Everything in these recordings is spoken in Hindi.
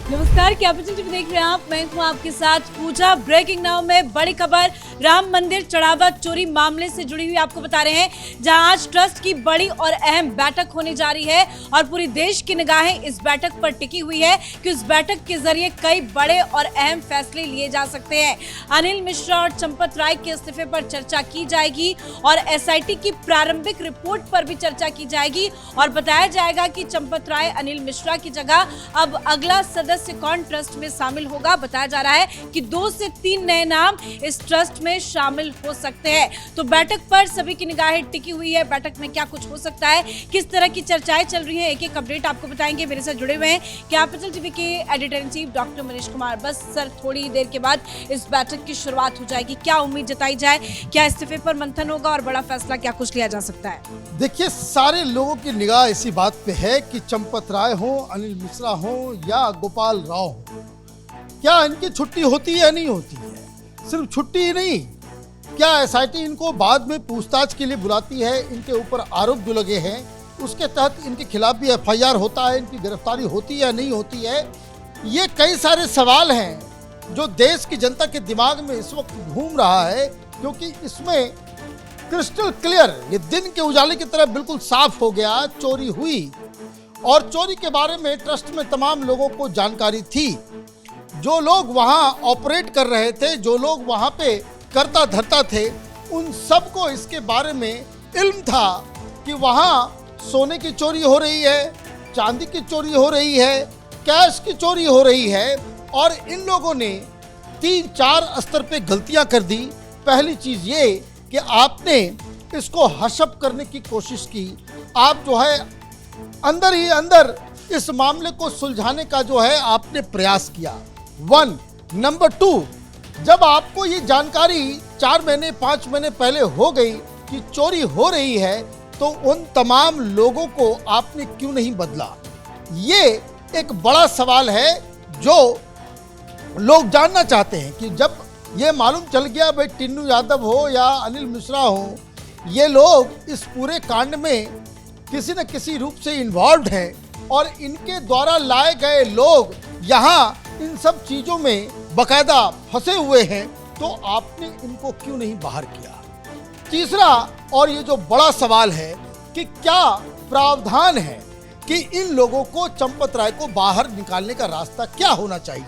नमस्कार, कैपिटल टीवी देख रहे हैं आप। मैं हूं आपके साथ पूजा। ब्रेकिंग नाउ में बड़ी खबर राम मंदिर चढ़ावा चोरी मामले से जुड़ी हुई आपको बता रहे हैं, जहां आज ट्रस्ट की बड़ी और अहम बैठक होने जा रही है और पूरी देश की निगाहें इस बैठक पर टिकी हुई है कि उस बैठक के जरिए कई बड़े और अहम फैसले लिए जा सकते हैं। अनिल मिश्रा और चंपत राय के इस्तीफे पर चर्चा की जाएगी और एसआईटी की प्रारंभिक रिपोर्ट पर भी चर्चा की जाएगी और बताया जाएगा कि चंपत राय अनिल मिश्रा की जगह अब अगला सदस्य कौन ट्रस्ट में शामिल होगा। बताया जा रहा है कि 2 से 3 नए नाम इस ट्रस्ट में शामिल हो सकते हैं। तो बैठक पर सभी की निगाहें टिकी हुई है। बैठक में क्या कुछ हो सकता है, किस तरह की चर्चाएं चल रही हैं, एक एक अपडेट आपको बताएंगे। मेरे साथ जुड़े हुए हैं कैपिटल टीवी के editor in chief doctor Manish Kumar. बस सर, थोड़ी देर के बाद इस बैठक की शुरुआत हो जाएगी। क्या उम्मीद जताई जाए, क्या इस्तीफे पर मंथन होगा और बड़ा फैसला क्या कुछ लिया जा सकता है? देखिए, सारे लोगों की निगाह इसी बात पे है कि चंपत राय हो, अनिल मिश्रा हो या गोपाल राव हो, क्या इनकी छुट्टी होती है या नहीं होती है। सिर्फ छुट्टी ही नहीं, क्या एसआईटी इनको बाद में पूछताछ के लिए बुलाती है, इनके ऊपर आरोप जो लगे हैं उसके तहत इनके खिलाफ भी एफआईआर होता है, इनकी गिरफ्तारी होती है या नहीं होती है। ये कई सारे सवाल हैं जो देश की जनता के दिमाग में इस वक्त घूम रहा है, क्योंकि इसमें क्रिस्टल क्लियर, ये दिन के उजाले की तरह बिल्कुल साफ हो गया। चोरी हुई और चोरी के बारे में ट्रस्ट में तमाम लोगों को जानकारी थी। जो लोग वहां ऑपरेट कर रहे थे, जो लोग वहां पे करता धरता थे, उन सबको इसके बारे में इल्म था कि वहां सोने की चोरी हो रही है, चांदी की चोरी हो रही है, कैश की चोरी हो रही है। और इन लोगों ने 3-4 स्तर पे गलतियां कर दी। पहली चीज ये कि आपने इसको हशप करने की कोशिश की। आप जो है अंदर ही अंदर इस मामले को सुलझाने का जो है आपने प्रयास किया। 1 नंबर 2, जब आपको ये जानकारी 4 महीने 5 महीने पहले हो गई कि चोरी हो रही है, तो उन तमाम लोगों को आपने क्यों नहीं बदला? ये एक बड़ा सवाल है जो लोग जानना चाहते हैं कि जब ये मालूम चल गया भाई टिन्नू यादव हो या अनिल मिश्रा हो, ये लोग इस पूरे कांड में किसी न किसी रूप से इन्वॉल्व हैं और इनके द्वारा लाए गए लोग यहाँ इन सब चीज़ों में बकायदा फंसे हुए हैं, तो आपने इनको क्यों नहीं बाहर किया? तीसरा, और ये जो बड़ा सवाल है कि क्या प्रावधान है कि इन लोगों को, चंपत राय को बाहर निकालने का रास्ता क्या होना चाहिए?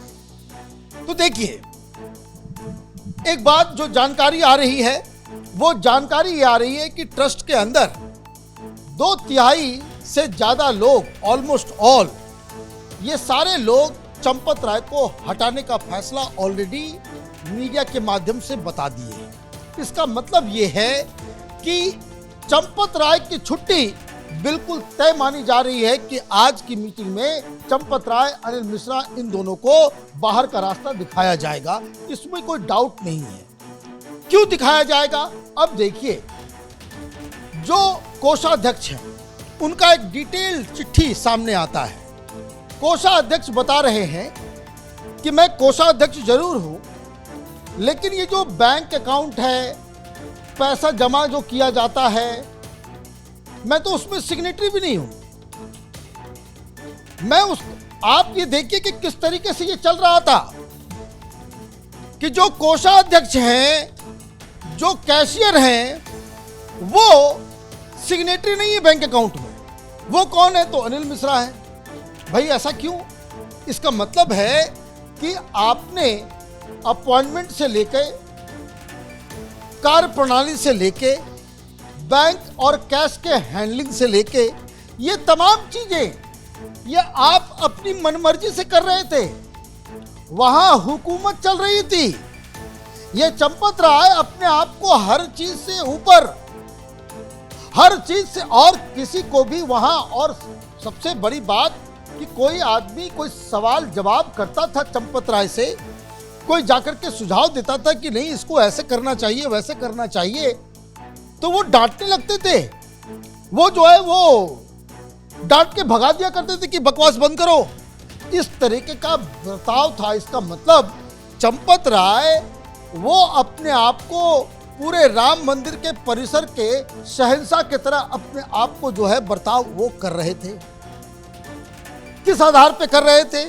तो देखिए, एक बात जो जानकारी आ रही है, वो जानकारी ये आ रही है कि ट्रस्ट के अंदर 2/3 से ज्यादा लोग, ऑलमोस्ट ऑल, ये सारे लोग चंपत राय को हटाने का फैसला ऑलरेडी मीडिया के माध्यम से बता दिए। इसका मतलब ये है कि चंपत राय की छुट्टी बिल्कुल तय मानी जा रही है कि आज की मीटिंग में चंपत राय, अनिल मिश्रा, इन दोनों को बाहर का रास्ता दिखाया जाएगा। इसमें कोई डाउट नहीं है। क्यों दिखाया जाएगा? अब देखिए, जो कोषाध्यक्ष हैं उनका एक डिटेल चिट्ठी सामने आता है। कोषाध्यक्ष बता रहे हैं कि मैं कोषाध्यक्ष जरूर हूं, लेकिन ये जो बैंक अकाउंट है, पैसा जमा जो किया जाता है, मैं तो उसमें सिग्नेटरी भी नहीं हूं। आप ये देखिए कि किस तरीके से ये चल रहा था कि जो कोषाध्यक्ष हैं, जो कैशियर हैं, वो सिग्नेटरी नहीं है बैंक अकाउंट में। वो कौन है? तो अनिल मिश्रा है। भाई ऐसा क्यों? इसका मतलब है कि आपने अपॉइंटमेंट से लेके, कार्य प्रणाली से लेके, बैंक और कैश के हैंडलिंग से लेके, ये तमाम चीजें ये आप अपनी मनमर्जी से कर रहे थे। वहां हुकूमत चल रही थी। ये चंपत राय अपने आप को हर चीज से ऊपर, हर चीज से, और किसी को भी वहां, और सबसे बड़ी बात कि कोई आदमी कोई सवाल जवाब करता था चंपत राय से, कोई जाकर के सुझाव देता था कि नहीं इसको ऐसे करना चाहिए, वैसे करना चाहिए, तो वो डांटने लगते थे। वो जो है वो डांट के भगा दिया करते थे कि बकवास बंद करो। इस तरीके का बर्ताव था। इसका मतलब चंपत राय वो अपने आप को पूरे राम मंदिर के परिसर के शहंशाह की तरह अपने आप को जो है बर्ताव वो कर रहे थे। किस आधार पे कर रहे थे?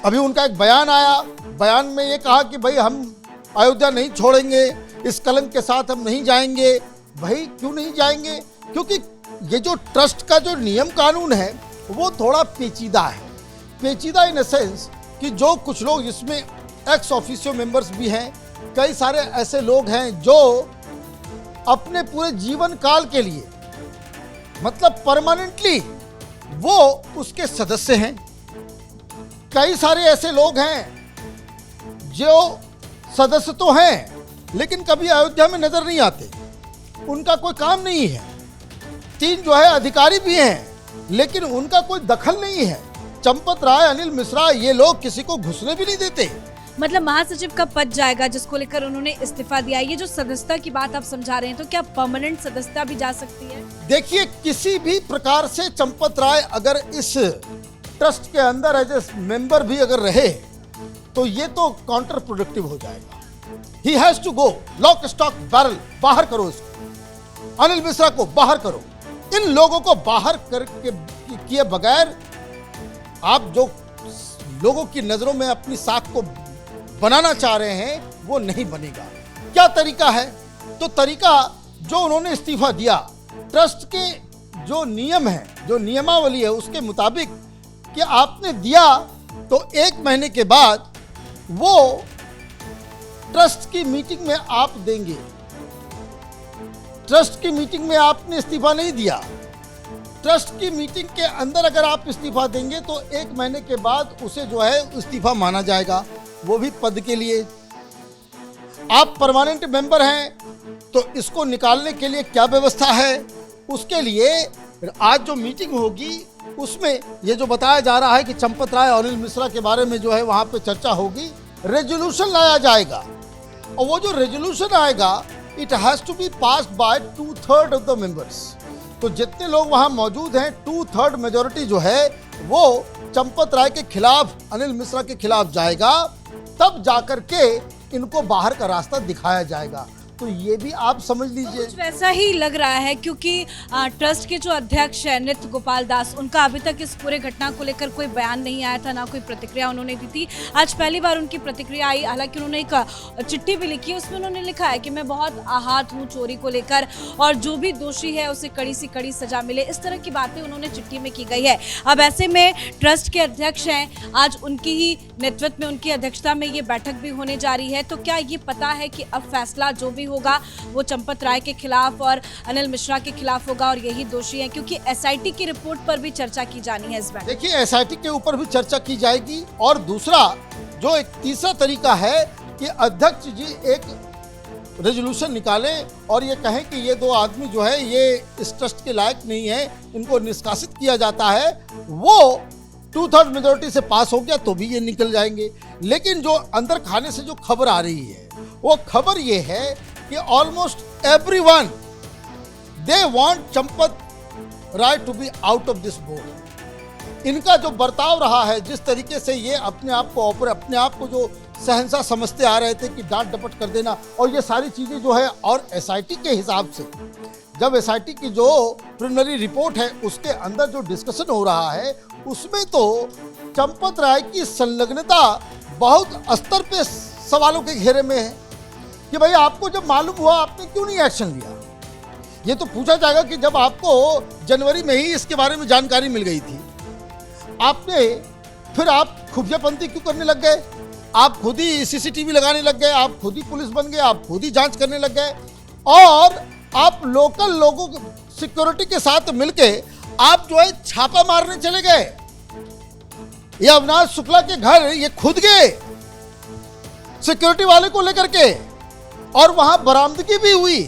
अभी उनका एक बयान आया, बयान में ये कहा कि भाई हम अयोध्या नहीं छोड़ेंगे, इस कलंक के साथ हम नहीं जाएंगे। भाई क्यों नहीं जाएंगे? क्योंकि ये जो ट्रस्ट का जो नियम कानून है वो थोड़ा पेचीदा है। पेचीदा इन द सेंस कि जो कुछ लोग इसमें एक्स ऑफिशियो मेंबर्स भी हैं, कई सारे ऐसे लोग हैं जो अपने पूरे जीवन काल के लिए मतलब परमानेंटली वो उसके सदस्य हैं। कई सारे ऐसे लोग हैं जो सदस्य तो हैं लेकिन कभी अयोध्या में नजर नहीं आते, उनका कोई काम नहीं है। 3 जो है अधिकारी भी हैं लेकिन उनका कोई दखल नहीं है। चंपत राय, अनिल मिश्रा, ये लोग किसी को घुसने भी नहीं देते। मतलब महासचिव का पद जाएगा जिसको लेकर उन्होंने इस्तीफा दिया। ये जो सदस्यता की बात आप समझा रहे हैं, तो क्या परमानेंट सदस्यता भी जा सकती है? देखिए, किसी भी प्रकार से चंपत राय अगर इस ट्रस्ट के अंदर एज ए मेंबर भी अगर रहे तो ये तो काउंटर प्रोडक्टिव हो जाएगा। He has to go, lock stock barrel, बाहर करो इसको, अनिल मिश्रा को बाहर करो। इन लोगों को बाहर करके किए बगैर आप जो लोगों की नजरों में अपनी साख को बनाना चाह रहे हैं वो नहीं बनेगा। क्या तरीका है? तो तरीका जो उन्होंने इस्तीफा दिया, ट्रस्ट के जो नियम है, जो नियमावली है उसके मुताबिक कि आपने दिया तो 1 महीने के बाद वो ट्रस्ट की मीटिंग में आप देंगे। ट्रस्ट की मीटिंग में आपने इस्तीफा नहीं दिया, ट्रस्ट की मीटिंग के अंदर अगर आप इस्तीफा देंगे तो 1 महीने के बाद उसे जो है इस्तीफा माना जाएगा, वो भी पद के लिए। आप परमानेंट मेंबर हैं तो इसको निकालने के लिए क्या व्यवस्था है? उसके लिए आज जो मीटिंग होगी उसमें ये जो बताया जा रहा है कि चंपत राय और अनिल मिश्रा के बारे में जो है वहां पे चर्चा होगी, रेजोल्यूशन लाया जाएगा और वो जो रेजोल्यूशन आएगा it has to be passed by 2/3 of the members. तो जितने लोग वहां मौजूद हैं 2/3 मेजोरिटी जो है वो चंपत राय के खिलाफ, अनिल मिश्रा के खिलाफ जाएगा, तब जाकर के इनको बाहर का रास्ता दिखाया जाएगा। तो ये भी आप समझ लीजिए। कुछ वैसा ही लग रहा है क्योंकि ट्रस्ट के जो अध्यक्ष है नृत्य गोपाल दास, उनका अभी तक इस पूरे घटना को लेकर कोई बयान नहीं आया था, ना कोई प्रतिक्रिया उन्होंने दी थी। आज पहली बार उनकी प्रतिक्रिया आई। हालांकि उन्होंने एक चिट्ठी भी लिखी है, उसमें उन्होंने लिखा है कि मैं बहुत आहत हूँ चोरी को लेकर और जो भी दोषी है उसे कड़ी से कड़ी सजा मिले। इस तरह की बातें उन्होंने चिट्ठी में की गई है। अब ऐसे में ट्रस्ट के अध्यक्ष हैं, आज उनकी ही नेतृत्व में, उनकी अध्यक्षता में ये बैठक भी होने जा रही है। तो क्या ये पता है कि अब फैसला जो भी होगा वो चंपत राय के खिलाफ और अनिल मिश्रा के खिलाफ होगा और यही दोषी हैं? क्योंकि एसआईटी की रिपोर्ट पर भी चर्चा की जानी है इस बार। देखिए, एसआईटी के ऊपर भी चर्चा की जाएगी और दूसरा जो एक तीसरा तरीका है कि अध्यक्ष जी एक रेजोल्यूशन निकालें और ये कहें कि ये 2 आदमी जो है ये इस ट्रस्ट के लायक नहीं है, इनको निष्कासित किया जाता है। वो 2/3 मेजोरिटी से पास हो गया तो भी ये निकल जाएंगे। लेकिन जो अंदर खाने से जो खबर आ रही है वो खबर ये है कि almost everyone they want Champat Rai to be out of this board. इनका जो बर्ताव रहा है, जिस तरीके से ये अपने आप को जो शहंशाह समझते आ रहे थे कि डांट डपट कर देना और ये सारी चीजें जो है, और एसआईटी के हिसाब से जब एसआईटी की जो प्रिलिमिनरी रिपोर्ट है उसके अंदर जो डिस्कशन हो रहा है उसमें तो चंपत राय की संलग्नता बहुत स्तर पे सवालों के घेरे में है कि भाई आपको जब मालूम हुआ आपने क्यों नहीं एक्शन लिया। ये तो पूछा जाएगा कि जब आपको जनवरी में ही इसके बारे में जानकारी मिल गई थी, फिर आप खुफियापंती क्यों करने लग गए? आप खुद ही सीसीटीवी लगाने लग गए, आप खुद ही पुलिस बन गए, आप खुद ही जांच करने लग गए और आप लोकल लोगों सिक्योरिटी के साथ मिलके आप जो है छापा मारने चले गए। ये अविनाश शुक्ला के घर ये खुद गए सिक्योरिटी वाले को लेकर के और वहां बरामदगी भी हुई।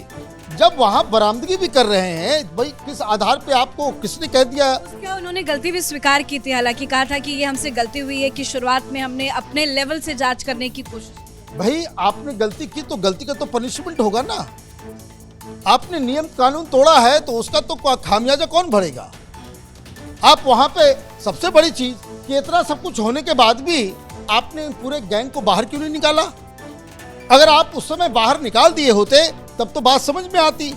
जब वहां बरामदगी भी कर रहे हैं, भाई किस आधार पे आपको किसने कह दिया? उसका उन्होंने गलती भी स्वीकार की थी, हालांकि कहा था कि ये हमसे गलती हुई है कि शुरुआत में हमने अपने लेवल से जांच करने की कोशिश की। भाई आपने गलती की तो गलती का तो पनिशमेंट होगा ना। आपने नियम कानून तोड़ा है तो उसका तो खामियाजा कौन भरेगा? आप वहां पे सबसे बड़ी चीज कि इतना सब कुछ होने के बाद भी आपने पूरे गैंग को बाहर क्यों नहीं निकाला? अगर आप उस समय बाहर निकाल दिए होते तब तो बात समझ में आती।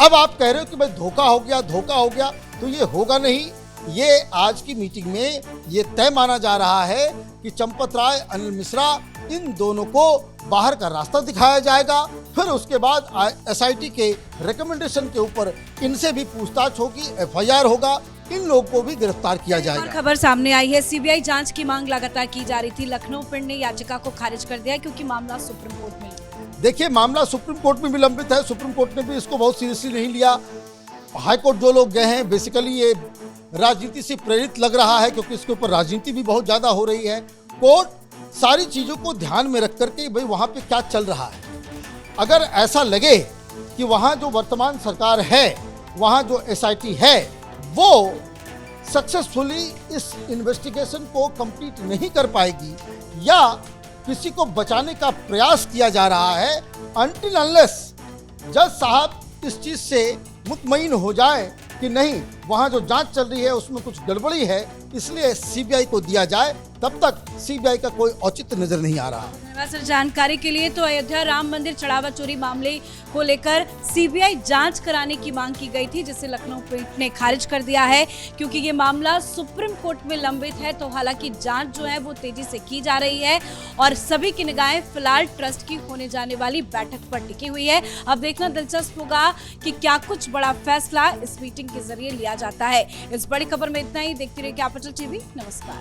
अब आप कह रहे हो कि भाई धोखा हो गया, तो ये होगा नहीं। ये आज की मीटिंग में ये तय माना जा रहा है कि चंपत राय, अनिल मिश्रा, इन दोनों को बाहर का रास्ता दिखाया जाएगा। फिर उसके बाद एसआईटी के रिकमेंडेशन के ऊपर इनसे भी पूछताछ होगी, एफआईआर होगा, इन लोगों को भी गिरफ्तार किया जाएगा। और खबर सामने आई है, सीबीआई जांच की मांग लगातार की जा रही थी। लखनऊ पीठ ने याचिका को खारिज कर दिया क्योंकि मामला सुप्रीम कोर्ट में। देखिए, मामला सुप्रीम कोर्ट में भी लंबित है। सुप्रीम कोर्ट ने भी इसको बहुत सीरियसली नहीं लिया। हाई कोर्ट जो लोग गए हैं, बेसिकली ये राजनीति से प्रेरित लग रहा है, क्योंकि इसके ऊपर राजनीति भी बहुत ज़्यादा हो रही है। कोर्ट सारी चीज़ों को ध्यान में रख करके भाई वहाँ पे क्या चल रहा है, अगर ऐसा लगे कि वहाँ जो वर्तमान सरकार है, वहाँ जो एसआईटी है, वो सक्सेसफुली इस इन्वेस्टिगेशन को कंप्लीट नहीं कर पाएगी या किसी को बचाने का प्रयास किया जा रहा है, अनटिल अनलेस जज साहब इस चीज़ से मुतमईन हो जाए कि नहीं, वहाँ जो जांच चल रही है उसमें कुछ गड़बड़ी है, इसलिए सीबीआई को दिया जाए, तब तक सीबीआई का कोई औचित्य नजर नहीं आ रहा। धन्यवाद सर जानकारी के लिए। तो अयोध्या राम मंदिर चढ़ावा चोरी मामले को लेकर सीबीआई जांच कराने की मांग की गई थी, जिसे लखनऊ पीठ ने खारिज कर दिया है क्योंकि ये मामला सुप्रीम कोर्ट में लंबित है। तो हालांकि जांच जो है वो तेजी से की जा रही है और सभी की निगाहें फिलहाल ट्रस्ट की होने जाने वाली बैठक पर टिकी हुई है। अब देखना दिलचस्प होगा कि क्या कुछ बड़ा फैसला इस मीटिंग के जरिए लिया जाता है। इस बड़ी खबर में इतना ही। देखते रहिए कैपिटल टीवी। नमस्कार।